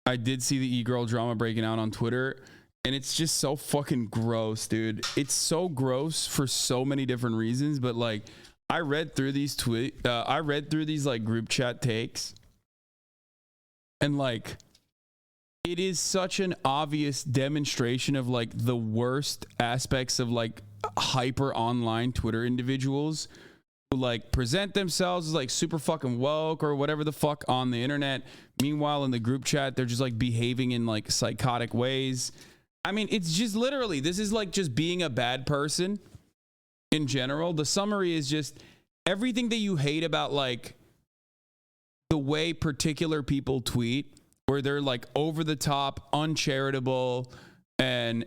I did see the e-girl drama breaking out on Twitter, and it's just so fucking gross, dude. It's so gross for so many different reasons, but like I read through these like group chat takes, and like it is such an obvious demonstration of like the worst aspects of like hyper online Twitter individuals who like present themselves as like super fucking woke or whatever the fuck on the internet. Meanwhile, in the group chat, they're just like behaving in like psychotic ways. I mean, it's just literally, this is like just being a bad person in general. The summary is just everything that you hate about like the way particular people tweet, where they're like over the top, uncharitable, and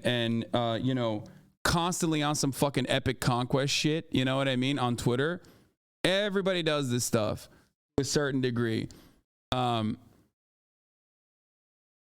you know, constantly on some fucking epic conquest shit, you know what I mean, on Twitter. Everybody does this stuff to a certain degree.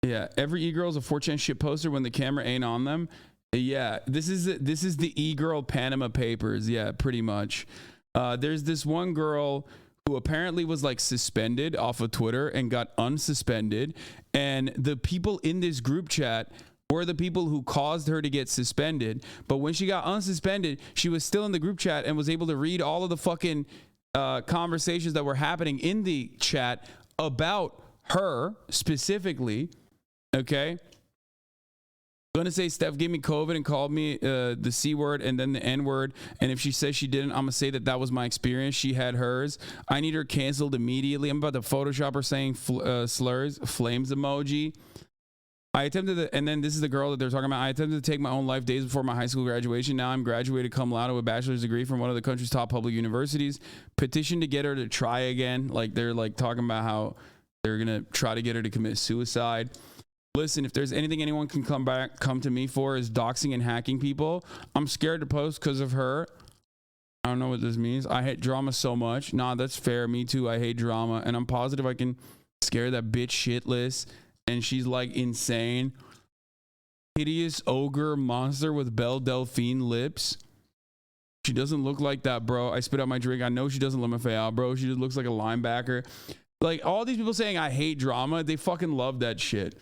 Yeah, every e-girl is a 4chan shit poster when the camera ain't on them. Yeah, this is the e-girl Panama Papers. Yeah, pretty much. There's this one girl who apparently was like suspended off of Twitter and got unsuspended, and the people in this group chat were the people who caused her to get suspended. But when she got unsuspended, she was still in the group chat and was able to read all of the fucking conversations that were happening in the chat about her specifically. Okay, gonna say Steph gave me COVID and called me the C word and then the N word, and if she says she didn't, I'm gonna say that was my experience. She had hers. I need her canceled immediately. I'm about to Photoshop her saying slurs, flames emoji. I attempted to, and then this is the girl that they're talking about. I attempted to take my own life days before my high school graduation. Now I'm graduated cum laude with a bachelor's degree from one of the country's top public universities. Petition to get her to try again. Like they're like talking about how they're gonna try to get her to commit suicide. Listen, if there's anything anyone can come to me for is doxing and hacking people. I'm scared to post because of her. I don't know what this means. I hate drama so much. Nah, that's fair. Me too. I hate drama. And I'm positive I can scare that bitch shitless. And she's like insane. Hideous ogre monster with Belle Delphine lips. She doesn't look like that, bro. I spit out my drink. I know she doesn't let me out, bro. She just looks like a linebacker. Like all these people saying I hate drama, they fucking love that shit.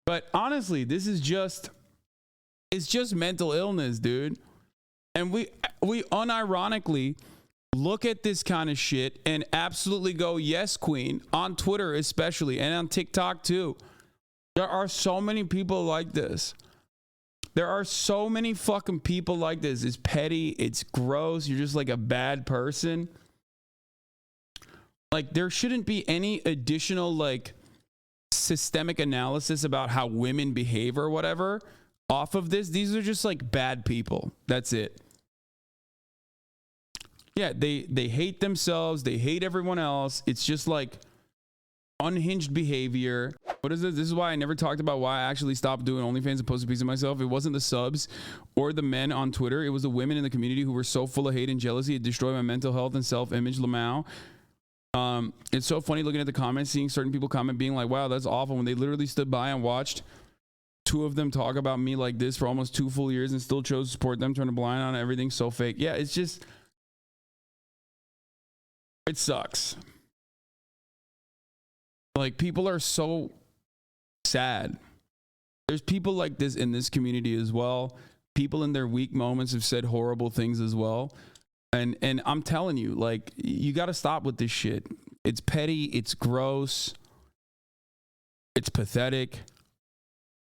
But honestly, this is just, it's just mental illness, dude. And we unironically look at this kind of shit and absolutely go, yes, queen, on Twitter especially, and on TikTok too. There are so many people like this. There are so many fucking people like this. It's petty. It's gross. You're just like a bad person. Like there shouldn't be any additional like systemic analysis about how women behave or whatever off of this. These are just like bad people. That's it. Yeah, they hate themselves. They hate everyone else. It's just like unhinged behavior. What is this? This is why I never talked about why I actually stopped doing OnlyFans and posted pieces of myself. It wasn't the subs or the men on Twitter. It was the women in the community who were so full of hate and jealousy. It destroyed my mental health and self-image. Lamau. It's so funny looking at the comments, seeing certain people comment being like, wow, that's awful, when they literally stood by and watched two of them talk about me like this for almost 2 full years and still chose to support them, turn a blind on everything so fake. Yeah, it's just, it sucks. Like people are so sad. There's people like this in this community as well. People in their weak moments have said horrible things as well. And I'm telling you, like, you got to stop with this shit. It's petty. It's gross. It's pathetic.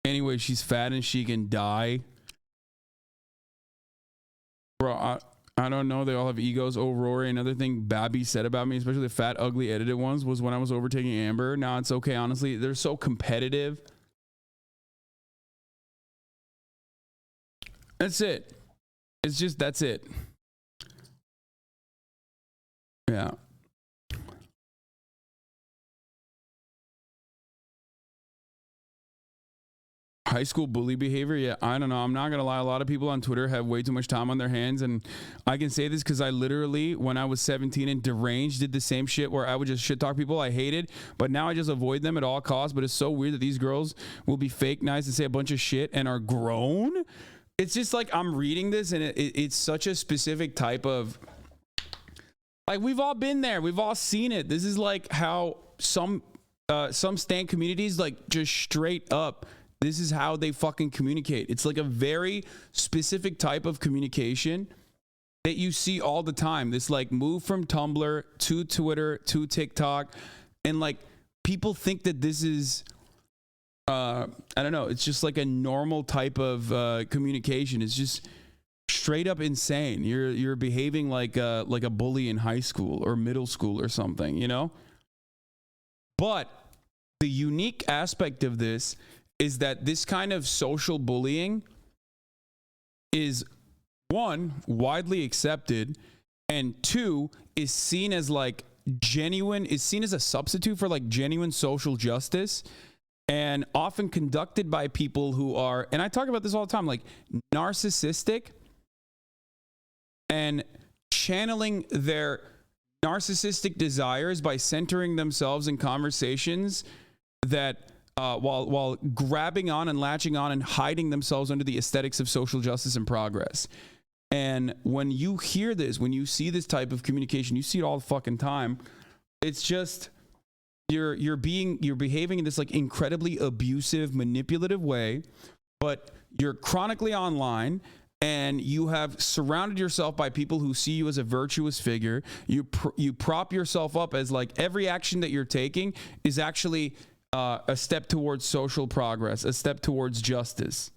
Anyway, she's fat and she can die. Bro, I don't know. They all have egos. Oh, Rory, another thing Babby said about me, especially the fat, ugly, edited ones, was when I was overtaking Amber. Now it's okay, honestly. They're so competitive. That's it. It's just, that's it. Yeah. High school bully behavior. Yeah, I don't know. I'm not going to lie. A lot of people on Twitter have way too much time on their hands. And I can say this because I literally, when I was 17 and deranged, did the same shit where I would just shit talk people I hated. But now I just avoid them at all costs. But it's so weird that these girls will be fake nice and say a bunch of shit and are grown. It's just like I'm reading this and it's such a specific type of, like, we've all been there. We've all seen it. This is like how some some stan communities, like, just straight up, this is how they fucking communicate. It's like a very specific type of communication that you see all the time. This like move from Tumblr to Twitter to TikTok, and like people think that this is I don't know, it's just like a normal type of communication. It's just straight up insane. You're behaving like a bully in high school or middle school or something, you know? But the unique aspect of this is that this kind of social bullying is, one, widely accepted, and two, is seen as like genuine, is seen as a substitute for like genuine social justice, and often conducted by people who are, and I talk about this all the time, like narcissistic and channeling their narcissistic desires by centering themselves in conversations that while grabbing on and latching on and hiding themselves under the aesthetics of social justice and progress. And when you hear this, when you see this type of communication, you see it all the fucking time. It's just you're behaving in this like incredibly abusive, manipulative way, but you're chronically online. And you have surrounded yourself by people who see you as a virtuous figure. You prop yourself up as like every action that you're taking is actually a step towards social progress, a step towards justice.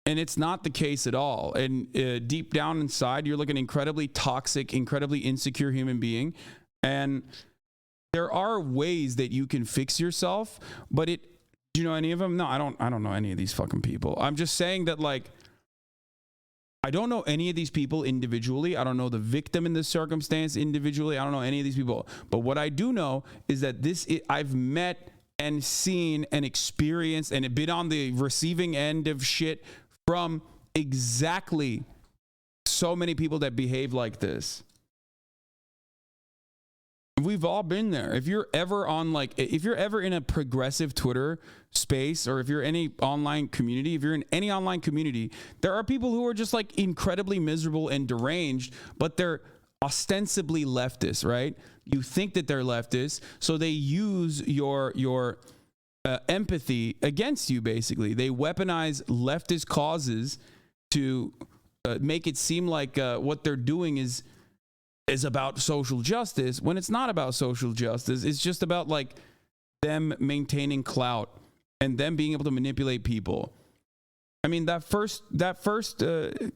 And it's not the case at all. And deep down inside, you're like an incredibly toxic, incredibly insecure human being. And there are ways that you can fix yourself, but do you know any of them? No, I don't know any of these fucking people. I'm just saying that, like, I don't know any of these people individually. I don't know the victim in this circumstance individually. I don't know any of these people. But what I do know is that I've met and seen and experienced and been on the receiving end of shit from exactly so many people that behave like this. We've all been there. If you're ever in a progressive Twitter space, or if you're in any online community, if you're in any online community, there are people who are just like incredibly miserable and deranged, but they're ostensibly leftist, right? You think that they're leftist, so they use your empathy against you, basically. They weaponize leftist causes to make it seem like what they're doing is about social justice, when it's not about social justice. It's just about like them maintaining clout and them being able to manipulate people. I mean, that first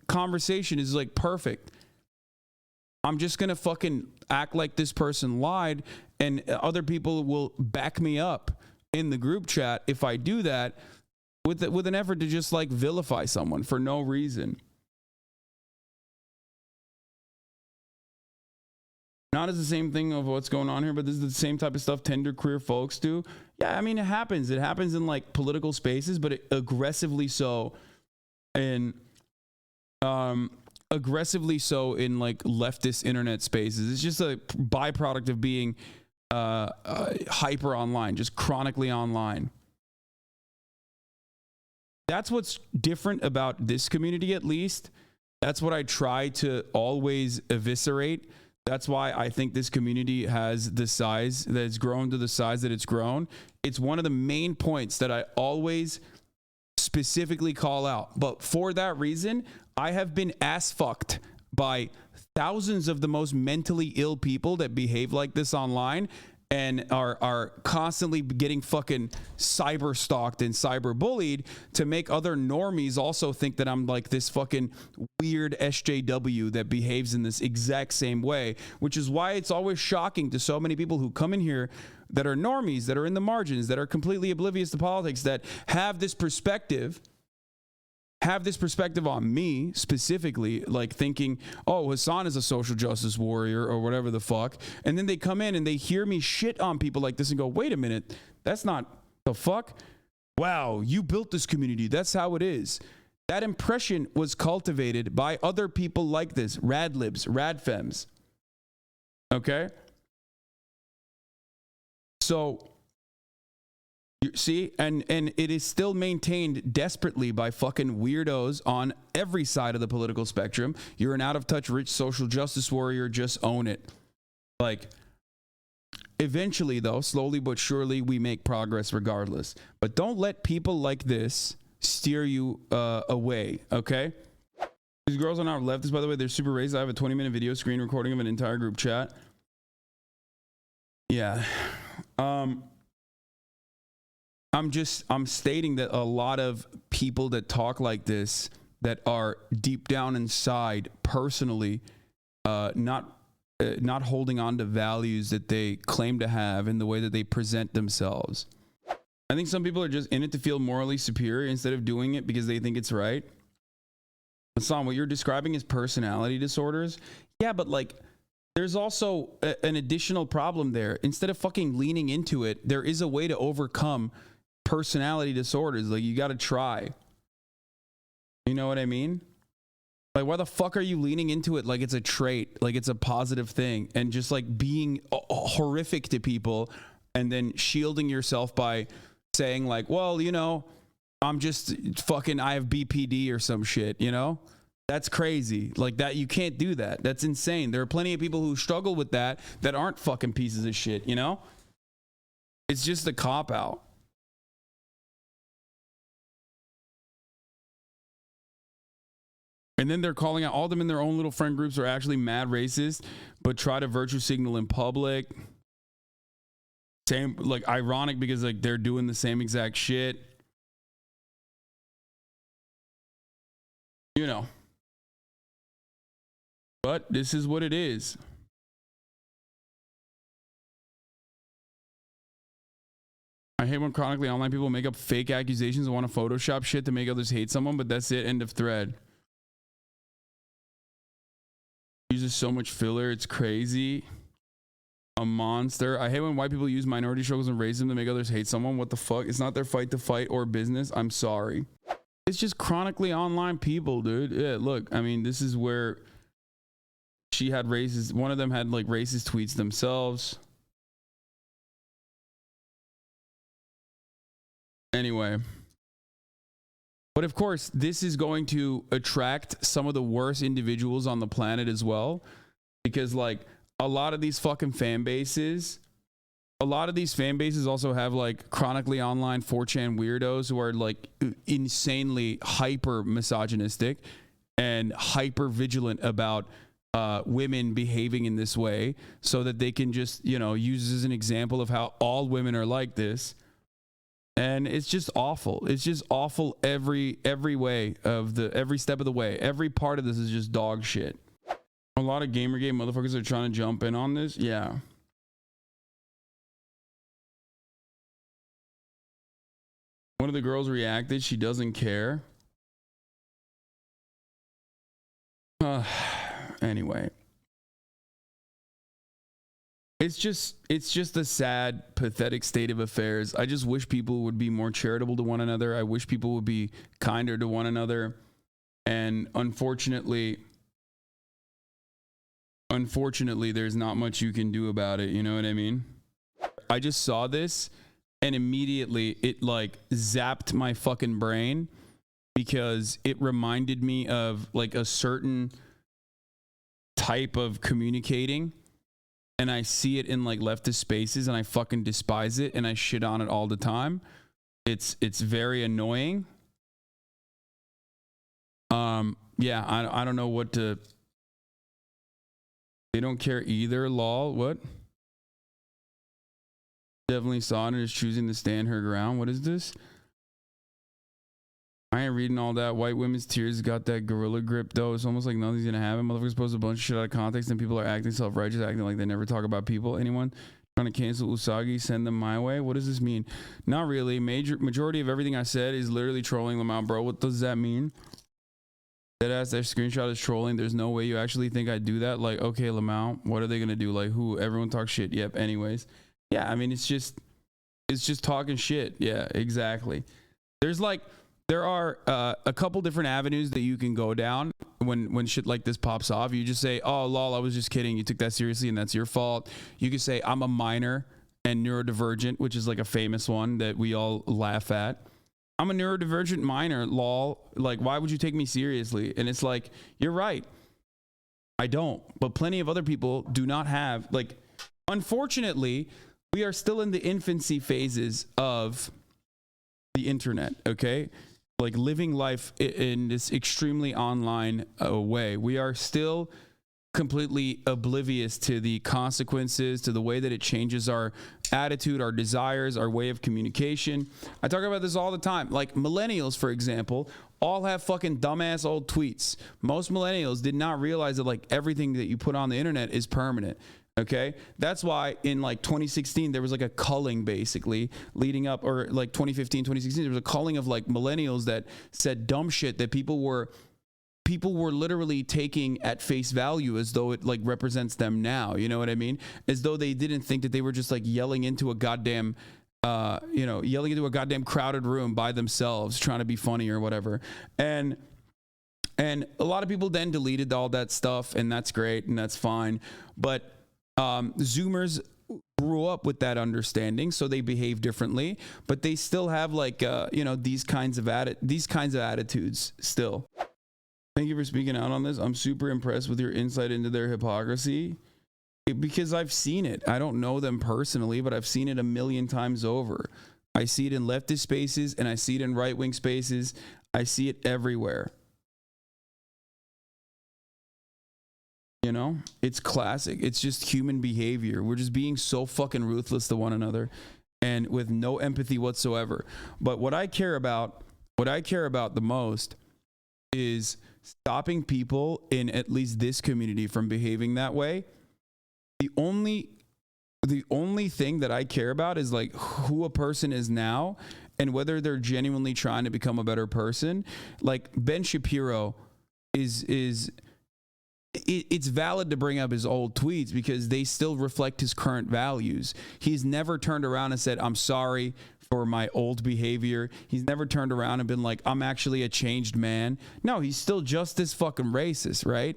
conversation is like perfect. I'm just gonna fucking act like this person lied, and other people will back me up in the group chat if I do that, with an effort to just like vilify someone for no reason. Not as the same thing of what's going on here, but this is the same type of stuff tender queer folks do. Yeah, I mean, it happens. It happens in like political spaces, but aggressively so in like leftist internet spaces. It's just a byproduct of being hyper online, just chronically online. That's what's different about this community, at least. That's what I try to always eviscerate. That's why I think this community has the size that it's grown to the size that it's grown. It's one of the main points that I always specifically call out. But for that reason, I have been ass fucked by thousands of the most mentally ill people that behave like this online and are constantly getting fucking cyber stalked and cyber bullied to make other normies also think that I'm like this fucking weird SJW that behaves in this exact same way, which is why it's always shocking to so many people who come in here that are normies, that are in the margins, that are completely oblivious to politics, that have this perspective on me specifically, like thinking, oh, Hassan is a social justice warrior or whatever the fuck. And then they come in and they hear me shit on people like this and go, wait a minute, that's not the fuck. Wow, you built this community. That's how it is. That impression was cultivated by other people like this, radlibs, radfems. Okay? So, you see, and it is still maintained desperately by fucking weirdos on every side of the political spectrum. You're an out of touch rich social justice warrior, just own it. Like, Eventually, though, slowly but surely, we make progress regardless. But don't let people like this steer you away, okay? These girls on our left, by the way, they're super racist. I have a 20-minute video screen recording of an entire group chat. Yeah. I'm stating that a lot of people that talk like this, that are deep down inside, personally, not holding on to values that they claim to have in the way that they present themselves. I think some people are just in it to feel morally superior instead of doing it because they think it's right. Hassan, what you're describing is personality disorders. Yeah, but like, there's also an additional problem there. Instead of fucking leaning into it, there is a way to overcome personality disorders. Like, you got to try. You know what I mean? Like, why the fuck are you leaning into it like it's a trait, like it's a positive thing, and just like being horrific to people and then shielding yourself by saying like, well, you know, I'm just fucking, I have BPD or some shit, you know? That's crazy. Like that, you can't do that. That's insane. There are plenty of people who struggle with that aren't fucking pieces of shit, you know? It's just a cop out. And then they're calling out, all of them in their own little friend groups are actually mad racist, but try to virtue signal in public. Same, like, ironic because like they're doing the same exact shit. You know. But this is what it is. I hate when chronically online people make up fake accusations and want to Photoshop shit to make others hate someone, but that's it. End of thread. Uses so much filler, it's crazy. A monster. I hate when white people use minority struggles and racism to make others hate someone. What the fuck? It's not their fight to fight or business. I'm sorry. It's just chronically online people, dude. Yeah, look, I mean, this is where she had racist, one of them had like racist tweets themselves. Anyway. But of course, this is going to attract some of the worst individuals on the planet as well. Because like a lot of these fucking fan bases, also have like chronically online 4chan weirdos who are like insanely hyper misogynistic and hyper vigilant about women behaving in this way so that they can just, you know, use as an example of how all women are like this. And it's just awful. It's just awful every way of every step of the way. Every part of this is just dog shit. A lot of Gamergate motherfuckers are trying to jump in on this. Yeah. One of the girls reacted. She doesn't care. Anyway. It's just a sad, pathetic state of affairs. I just wish people would be more charitable to one another. I wish people would be kinder to one another. And unfortunately, there's not much you can do about it. You know what I mean? I just saw this and immediately it like zapped my fucking brain because it reminded me of like a certain type of communicating. And I see it in like leftist spaces and I fucking despise it and I shit on it all the time. It's very annoying. Yeah, I don't know what to. They don't care either, lol. What? Definitely saw it and is choosing to stand her ground. What is this? I ain't reading all that. White women's tears got that gorilla grip though. It's almost like nothing's gonna happen. Motherfuckers post a bunch of shit out of context and people are acting self-righteous, acting like they never talk about people. Anyone trying to cancel Usagi, send them my way. What does this mean? Not really. Majority of everything I said is literally trolling them out, bro. What does that mean? That screenshot is trolling. There's no way you actually think I'd do that. Like, okay, Lamau, what are they gonna do? Like, who? Everyone talks shit. Yep. Anyways, yeah. I mean, it's just talking shit. Yeah, exactly. There are a couple different avenues that you can go down when shit like this pops off. You just say, oh, lol, I was just kidding. You took that seriously and that's your fault. You could say, I'm a minor and neurodivergent, which is like a famous one that we all laugh at. I'm a neurodivergent minor, lol. Like, why would you take me seriously? And it's like, you're right. I don't. But plenty of other people do not have, like, Unfortunately, we are still in the infancy phases of the internet, okay? Like living life in this extremely online way. We are still completely oblivious to the consequences, to the way that it changes our attitude, our desires, our way of communication. I talk about this all the time. Like millennials, for example, all have fucking dumbass old tweets. Most millennials did not realize that like everything that you put on the internet is permanent. Okay, that's why in like 2016 there was like a culling basically leading up, or like 2015 2016 there was a culling of like millennials that said dumb shit that people were literally taking at face value as though it like represents them now. You know what I mean? As though they didn't think that they were just like yelling into a goddamn yelling into a goddamn crowded room by themselves trying to be funny or whatever. And a lot of people then deleted all that stuff, and that's great and that's fine. But Zoomers grew up with that understanding, so they behave differently, but they still have like these kinds of attitudes still. Thank you for speaking out on this. I'm super impressed with your insight into their hypocrisy, because I've seen it. I don't know them personally, but I've seen it a million times over. I see it in leftist spaces and I see it in right-wing spaces. I see it everywhere. You know, it's classic. It's just human behavior. We're just being so fucking ruthless to one another and with no empathy whatsoever. But what I care about the most is stopping people in at least this community from behaving that way. The only thing that I care about is like who a person is now and whether they're genuinely trying to become a better person. Like Ben Shapiro it's valid to bring up his old tweets because they still reflect his current values. He's never turned around and said, I'm sorry for my old behavior. He's never turned around and been like, I'm actually a changed man. No, he's still just as fucking racist, right?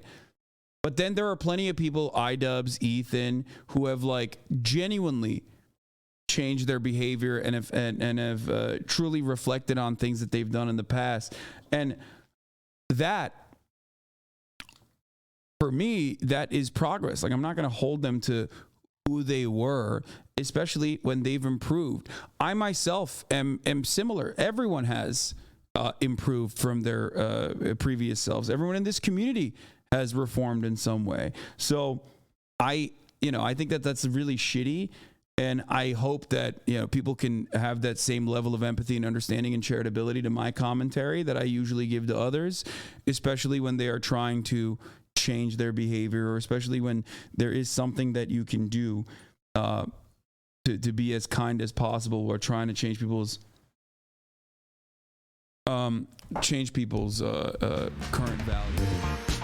But then there are plenty of people, iDubbbz, Ethan, who have like genuinely changed their behavior and have truly reflected on things that they've done in the past. And that, for me, that is progress. Like, I'm not going to hold them to who they were, especially when they've improved. I myself am similar. Everyone has improved from their previous selves. Everyone in this community has reformed in some way. So I think that that's really shitty. And I hope that, people can have that same level of empathy and understanding and charitability to my commentary that I usually give to others, especially when they are trying to change their behavior, or especially when there is something that you can do to be as kind as possible, or trying to change people's current value.